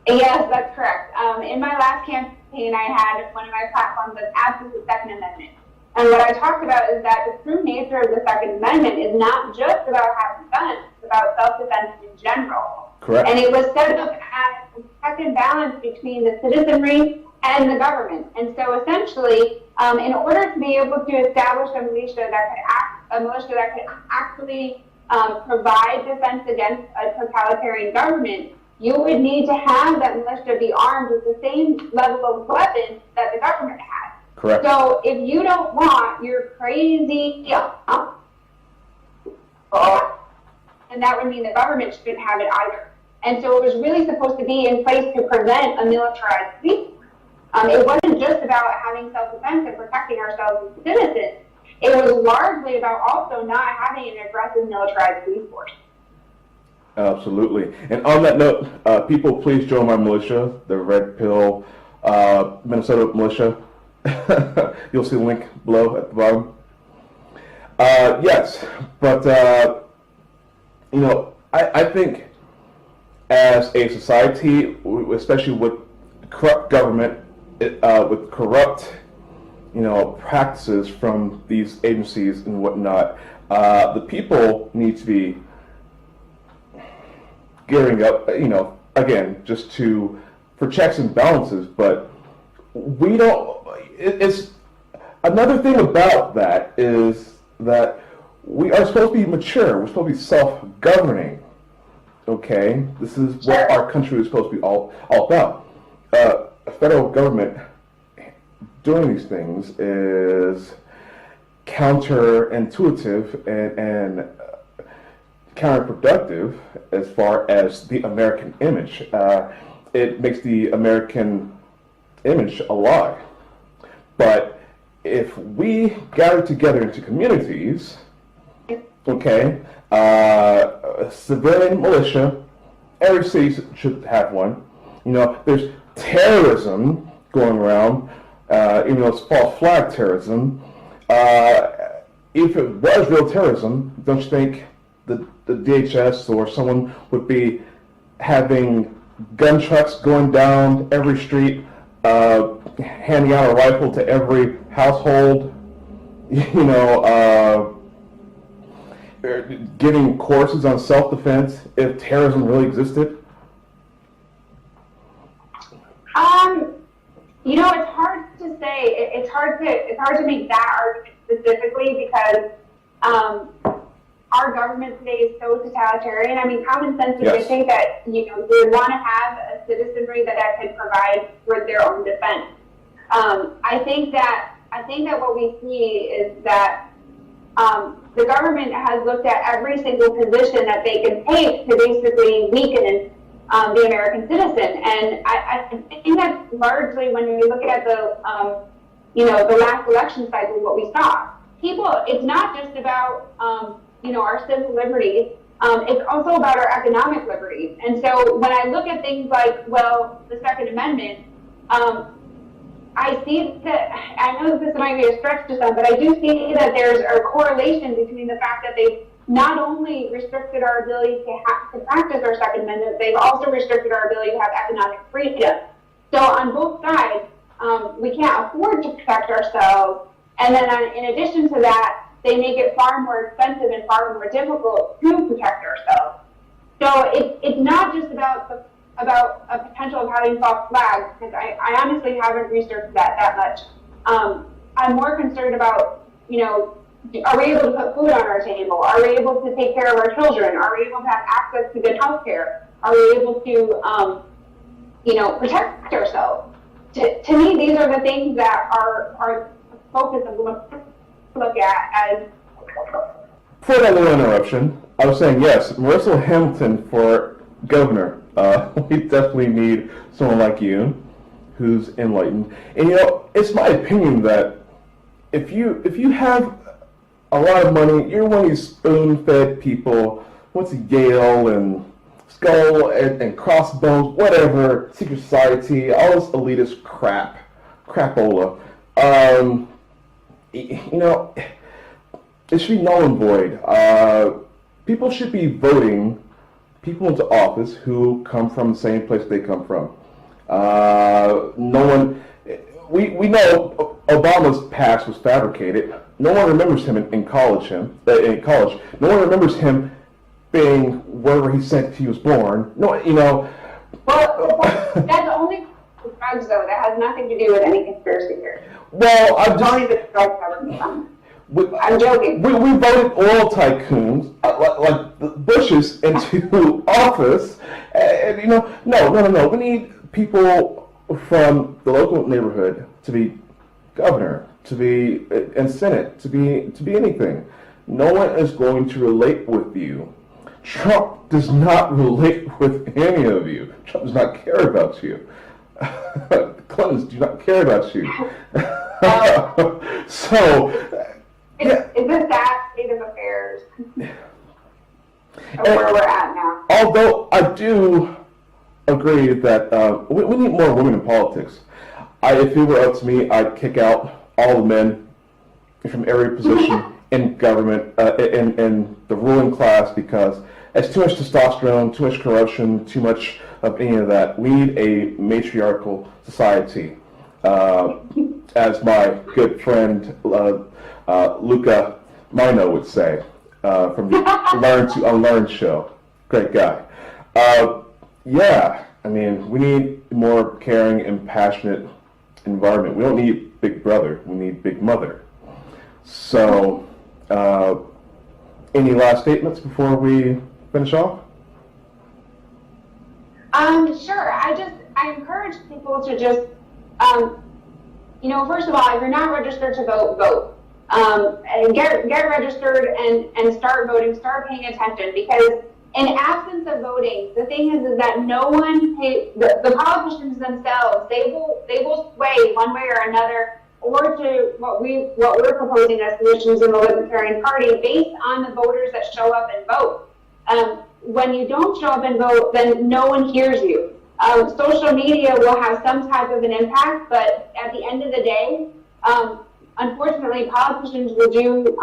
Yes, that's correct. In my last campaign, I had one of my platforms was absolute Second Amendment. And what I talked about is that the true nature of the Second Amendment is not just about having guns, it's about self-defense in general. Correct. And it was set up as a second balance between the citizenry and the government. And so essentially, in order to be able to establish a militia that could actually provide defense against a totalitarian government, you would need to have that militia be armed with the same level of weapons that the government has. Correct. So if you don't want your crazy, and that would mean the government shouldn't have it either. And so it was really supposed to be in place to prevent a militarized police. It wasn't just about having self-defense and protecting ourselves as citizens. It was largely about also not having an aggressive militarized police force. Absolutely. And on that note, people, please join my militia, the Red Pill Minnesota militia. You'll see the link below at the bottom. Yes, but I think as a society, especially with corrupt government, with corrupt practices from these agencies and whatnot, the people need to be gearing up, again, just for checks and balances, but we don't, it's, another thing about that is that we are supposed to be mature, we're supposed to be self-governing, okay? This is what our country is supposed to be all about. A federal government doing these things is counterintuitive and counterproductive as far as the American image. It makes the American image a lie. But if we gather together into communities, okay, civilian militia, every city should have one. There's terrorism going around, it's false flag terrorism. If it was real terrorism, don't you think the DHS or someone would be having gun trucks going down every street, handing out a rifle to every household, giving courses on self-defense if terrorism really existed? It's hard to say. It's hard to make that argument specifically because our government today is so totalitarian. I mean, common sense would dictate that we would want to have a citizenry that could provide for their own defense. I think that what we see is that the government has looked at every single position that they can take to basically weaken the American citizen, and I think that's largely when we look at the last election cycle, what we saw. People, it's not just about our civil liberties it's also about our economic liberty. And so when I look at things like, well, the Second Amendment, I see that, I know this might be a stretch to some, but I do see that there's a correlation between the fact that they've not only restricted our ability to practice our Second Amendment, they've also restricted our ability to have economic freedom. So on both sides, we can't afford to protect ourselves. And then in addition to that, they make it far more expensive and far more difficult to protect ourselves. So it's not just about a potential of having false flags, because I honestly haven't researched that much. I'm more concerned about, are we able to put food on our table? Are we able to take care of our children? Are we able to have access to good health care? Are we able to, protect ourselves? To me, these are the things that are focus of look at as. For that little interruption, I was saying yes, Merissa Hamilton for governor. We definitely need someone like you, who's enlightened. And it's my opinion that if you have a lot of money, you're one of these spoon-fed people, went to Yale and Skull and Crossbones, whatever, secret society, all this elitist crapola. It should be null and void. People should be voting people into office who come from the same place they come from. We know Obama's past was fabricated. No one remembers him in college. No one remembers him being wherever he was born. Well, that's only drugs, though. That has nothing to do with any conspiracy theory. Well, I'm joking. We voted oil tycoons like the Bushes into office, and no. We need people from the local neighborhood to be governor, to be in Senate, to be anything. No one is going to relate with you. Trump does not relate with any of you. Trump does not care about you. The Clintons do not care about you. So. It's a sad state of affairs of where we're at now. Although I do agree that we need more women in politics. If it were up to me, I'd kick out all the men from every position in government, in the ruling class, because it's too much testosterone, too much corruption, too much of any of that. We need a matriarchal society. As my good friend Luca Mino would say, from the Learn to Unlearn show. Great guy. We need more caring and passionate environment. We don't need Big Brother, we need Big Mother. So, any last statements before we finish off? Sure. I encourage people to just, first of all, if you're not registered to vote. And get registered and start voting, start paying attention, because in absence of voting, the thing is that no one the politicians themselves, they will sway one way or another, or to what we're proposing as solutions in the Libertarian Party based on the voters that show up and vote. When you don't show up and vote, then no one hears you. Social media will have some type of an impact, but at the end of the day, unfortunately, politicians will do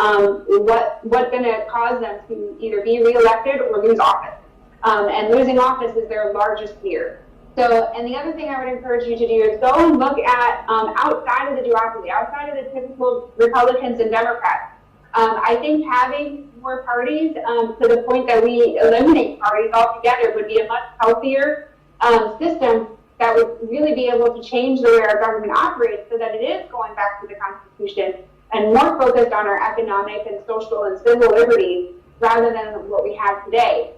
what's going to cause them to either be reelected or lose office. And losing office is their largest fear. So, and the other thing I would encourage you to do is go and look at outside of the duopoly, outside of the typical Republicans and Democrats. I think having more parties to the point that we eliminate parties altogether would be a much healthier system that would really be able to change the way our government operates, so that it is going back to the Constitution and more focused on our economic and social and civil liberties rather than what we have today.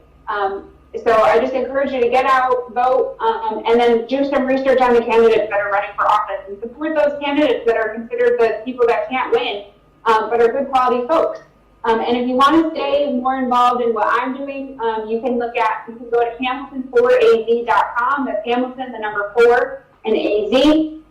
So I just encourage you to get out, vote, and then do some research on the candidates that are running for office and support those candidates that are considered the people that can't win, but are good quality folks. And if you want to stay more involved in what I'm doing, you can go to Hamilton4AZ.com. That's Hamilton, the number 4, and AZ.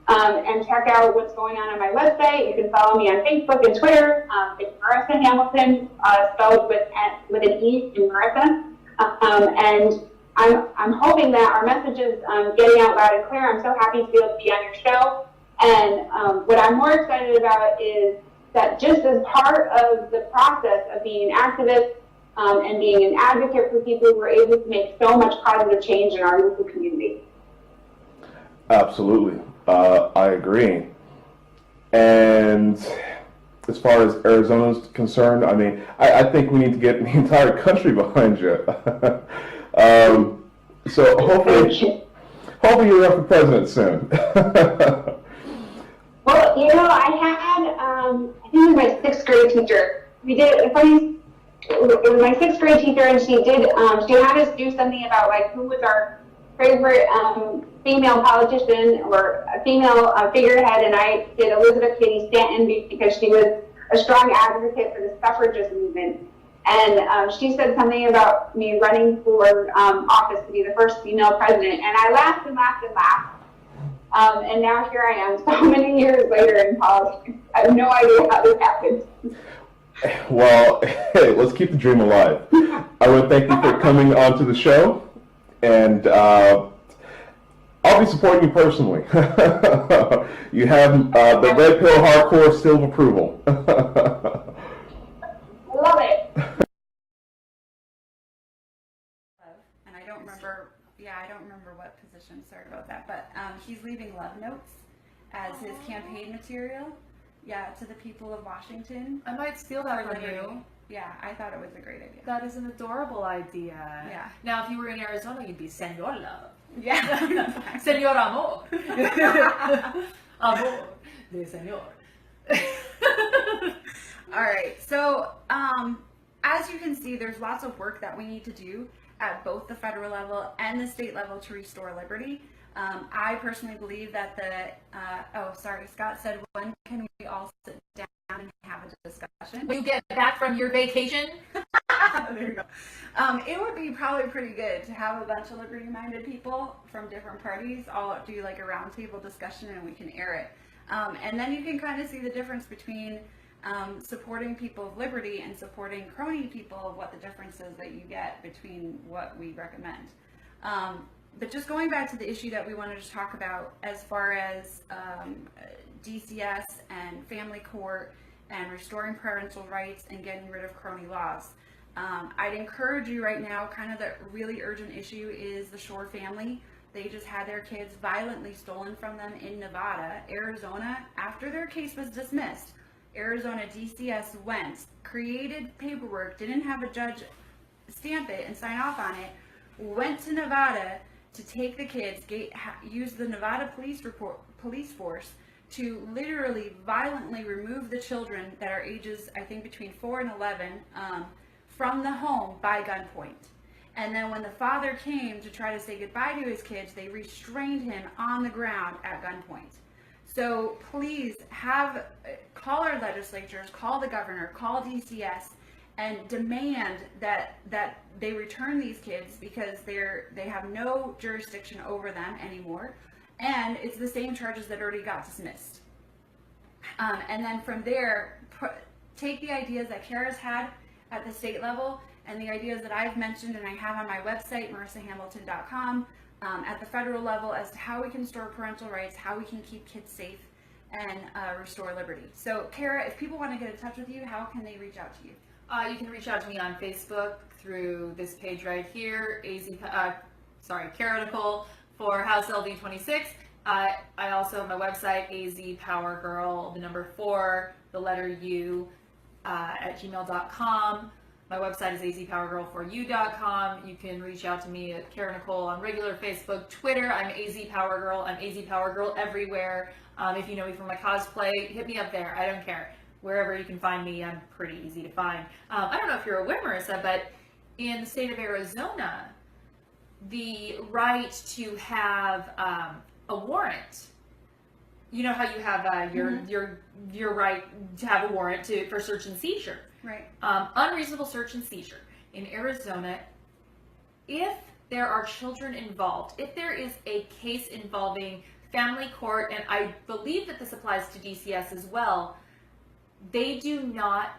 and check out what's going on my website. You can follow me on Facebook and Twitter. It's Merissa Hamilton, spelled with an E in Merissa. And I'm hoping that our message is getting out loud and clear. I'm so happy to be able to be on your show. And what I'm more excited about is that just as part of the process of being an activist and being an advocate for people, we're able to make so much positive change in our local community. Absolutely. I agree. And as far as Arizona's concerned, I mean, I think we need to get the entire country behind you. So hopefully you're up for president soon. Well, you know, I had, I think it was my sixth grade teacher. It was my sixth grade teacher, and she had us do something about like who was our favorite female politician or a female figurehead, and I did Elizabeth Cady Stanton because she was a strong advocate for the suffragist movement. And she said something about me running for office to be the first female president, and I laughed and laughed and laughed. And now here I am, so many years later in politics. I have no idea how this happened. Well, hey, let's keep the dream alive. I want to thank you for coming onto the show, and I'll be supporting you personally. You have the red pill hardcore seal of approval. Love it. And I don't remember what position, sorry about that, but he's leaving love notes as his campaign material, to the people of Washington. I might steal that from you. Yeah, I thought it was a great idea. That is an adorable idea. Yeah. Now, if you were in Arizona, you'd be Senor Love. Yeah. Senor Amor. Amor de Senor. All right, so as you can see, there's lots of work that we need to do at both the federal level and the state level to restore liberty. I personally believe that Scott said, when can we all sit down and have a discussion? When you get back from your vacation? There you go. It would be probably pretty good to have a bunch of liberty-minded people from different parties all do like a roundtable discussion, and we can air it. And then you can kind of see the difference between supporting people of liberty and supporting crony people, what the difference is that you get between what we recommend. But just going back to the issue that we wanted to talk about as far as DCS and family court and restoring parental rights and getting rid of crony laws. I'd encourage you right now, kind of the really urgent issue is the Shore family. They just had their kids violently stolen from them in Nevada. Arizona, after their case was dismissed, Arizona DCS went, created paperwork, didn't have a judge stamp it and sign off on it, went to Nevada to take the kids, use the Nevada police force to literally violently remove the children that are ages, I think, between 4 and 11 from the home by gunpoint. And then when the father came to try to say goodbye to his kids, they restrained him on the ground at gunpoint. So please call our legislatures, call the governor, call DCS, and demand that they return these kids, because they have no jurisdiction over them anymore, and it's the same charges that already got dismissed. And then from there, take the ideas that Kara's had at the state level and the ideas that I've mentioned and I have on my website, marissahamilton.com, at the federal level as to how we can restore parental rights, how we can keep kids safe, and restore liberty. So Kara, if people want to get in touch with you, how can they reach out to you? You can reach out to me on Facebook through this page right here, Kara Nicole for House LD 26. I also have my website, azpowergirl, the number 4, the letter U, at gmail.com. My website is azpowergirl4u.com. You can reach out to me at Kara Nicole on regular Facebook, Twitter. I'm azpowergirl. I'm azpowergirl everywhere. If you know me from my cosplay, hit me up there. I don't care. Wherever you can find me, I'm pretty easy to find. I don't know if you're aware, Merissa, but in the state of Arizona, the right to have a warrant. You know how you have your right to have a warrant for search and seizure. Right. Unreasonable search and seizure in Arizona. If there are children involved, if there is a case involving family court, and I believe that this applies to DCS as well, they do not,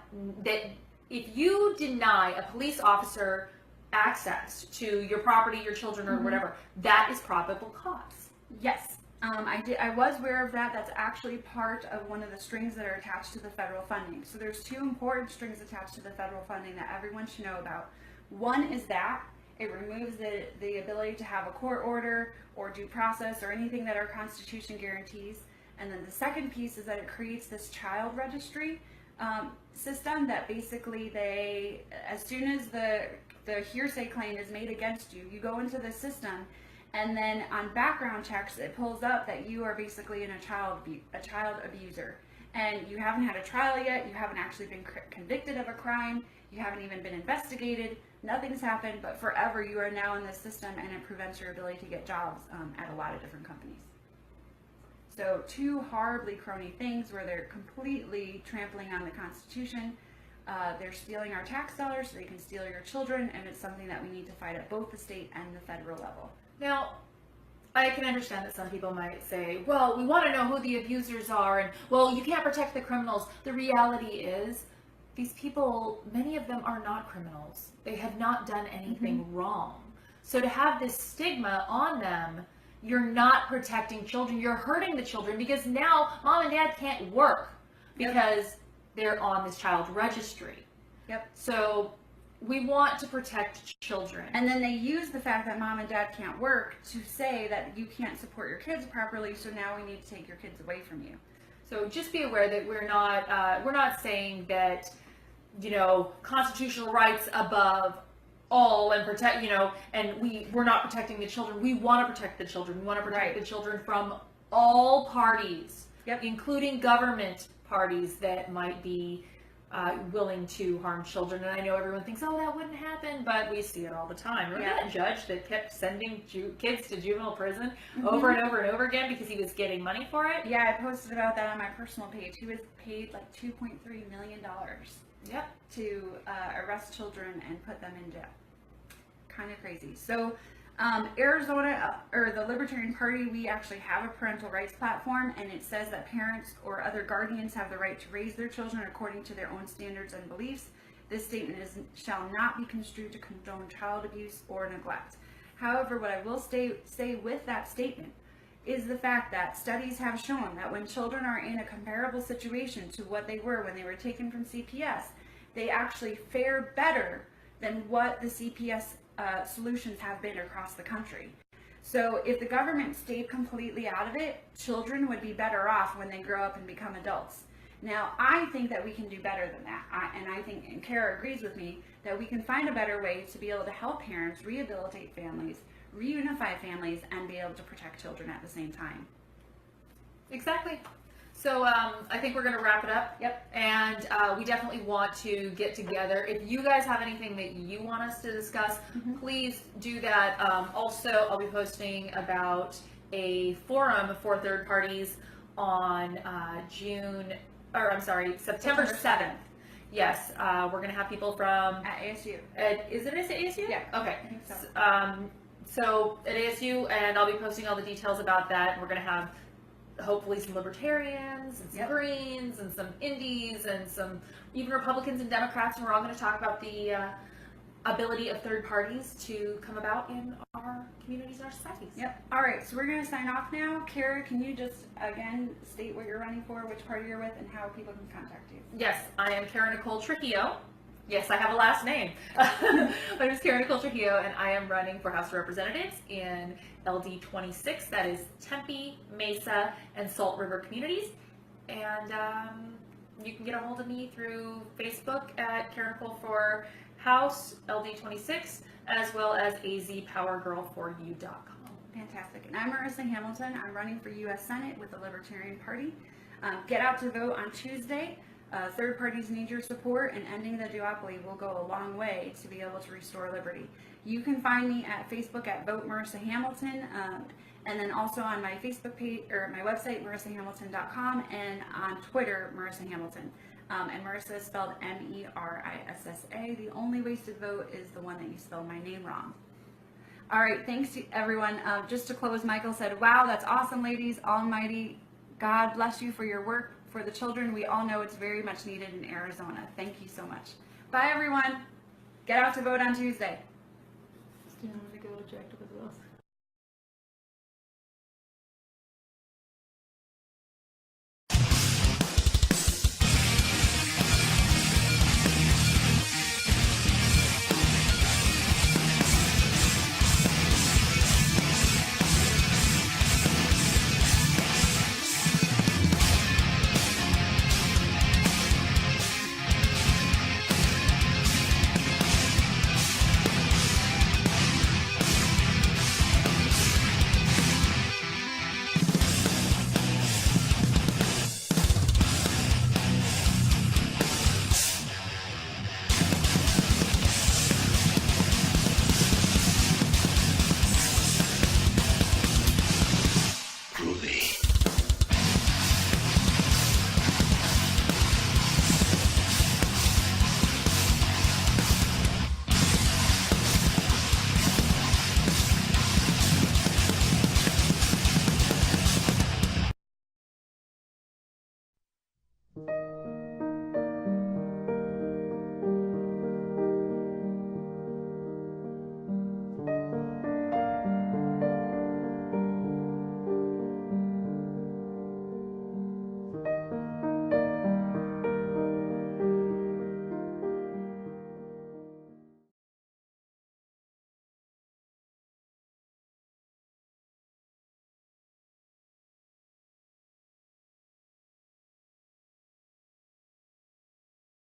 that if you deny a police officer access to your property, your children, or whatever, that is probable cause. Yes. I was aware of that. That's actually part of one of the strings that are attached to the federal funding. So there's two important strings attached to the federal funding that everyone should know about. One is that it removes the ability to have a court order or due process or anything that our Constitution guarantees. And then the second piece is that it creates this child registry system that basically as soon as the hearsay claim is made against you, you go into the system, and then on background checks, it pulls up that you are basically a child abuser. And you haven't had a trial yet, you haven't actually been convicted of a crime, you haven't even been investigated, nothing's happened, but forever you are now in this system, and it prevents your ability to get jobs at a lot of different companies. So two horribly crony things where they're completely trampling on the Constitution. They're stealing our tax dollars so they can steal your children, and it's something that we need to fight at both the state and the federal level. Now, I can understand that some people might say, well, we want to know who the abusers are, and, well, you can't protect the criminals. The reality is, these people, many of them are not criminals. They have not done anything wrong. So to have this stigma on them, you're not protecting children, you're hurting the children, because now mom and dad can't work because they're on this child registry. Yep. So we want to protect children. And then they use the fact that mom and dad can't work to say that you can't support your kids properly, so now we need to take your kids away from you. So just be aware that we're not saying that, you know, constitutional rights above all and protect, you know, and we're not protecting the children. We want to protect the children. We want to protect the children from all parties, including government parties that might be willing to harm children. And I know everyone thinks, oh, that wouldn't happen, but we see it all the time. Remember that judge that kept sending kids to juvenile prison over and over and over again because he was getting money for it? Yeah, I posted about that on my personal page. He was paid like $2.3 million to arrest children and put them in jail. Kind of crazy. So Arizona, or the Libertarian Party, we actually have a parental rights platform, and it says that parents or other guardians have the right to raise their children according to their own standards and beliefs. This statement shall not be construed to condone child abuse or neglect. However, what I will say with that statement is the fact that studies have shown that when children are in a comparable situation to what they were when they were taken from CPS, they actually fare better than what the CPS solutions have been across the country. So if the government stayed completely out of it, children would be better off when they grow up and become adults. Now, I think that we can do better than that. And I think, and Kara agrees with me, that we can find a better way to be able to help parents rehabilitate families, reunify families, and be able to protect children at the same time. Exactly. So I think we're going to wrap it up. Yep. And we definitely want to get together. If you guys have anything that you want us to discuss, please do that. Also, I'll be posting about a forum for third parties on September 7th. Yes, we're going to have people from... At ASU. Is it at ASU? Yeah. Okay. I think so. So at ASU, and I'll be posting all the details about that. We're going to have hopefully some libertarians and some Greens and some Indies and some even Republicans and Democrats, and we're all going to talk about the ability of third parties to come about in our communities and our societies. Yep. All right, so we're going to sign off now. Kara, can you just again state what you're running for, which party you're with, and how people can contact you? Yes, I am Kara Nicole Trujillo. Yes, I have a last name. My name is Kara Nicole Trujillo, and I am running for House of Representatives in LD 26. That is Tempe, Mesa, and Salt River communities. And you can get a hold of me through Facebook at Kara Nicole for House LD 26, as well as azpowergirl4u.com. Fantastic. And I'm Merissa Hamilton. I'm running for U.S. Senate with the Libertarian Party. Get out to vote on Tuesday. Third parties need your support, and ending the duopoly will go a long way to be able to restore liberty. You can find me at Facebook at Vote Merissa Hamilton, and then also on my Facebook page, or my website, marissahamilton.com, and on Twitter, Merissa Hamilton. And Merissa is spelled Merissa. The only wasted vote is the one that you spelled my name wrong. All right, thanks to everyone. Just to close, Michael said, wow, that's awesome, ladies. Almighty God bless you for your work for the children. We all know it's very much needed in Arizona. Thank you so much. Bye, everyone. Get out to vote on Tuesday. Do you want to go to Jack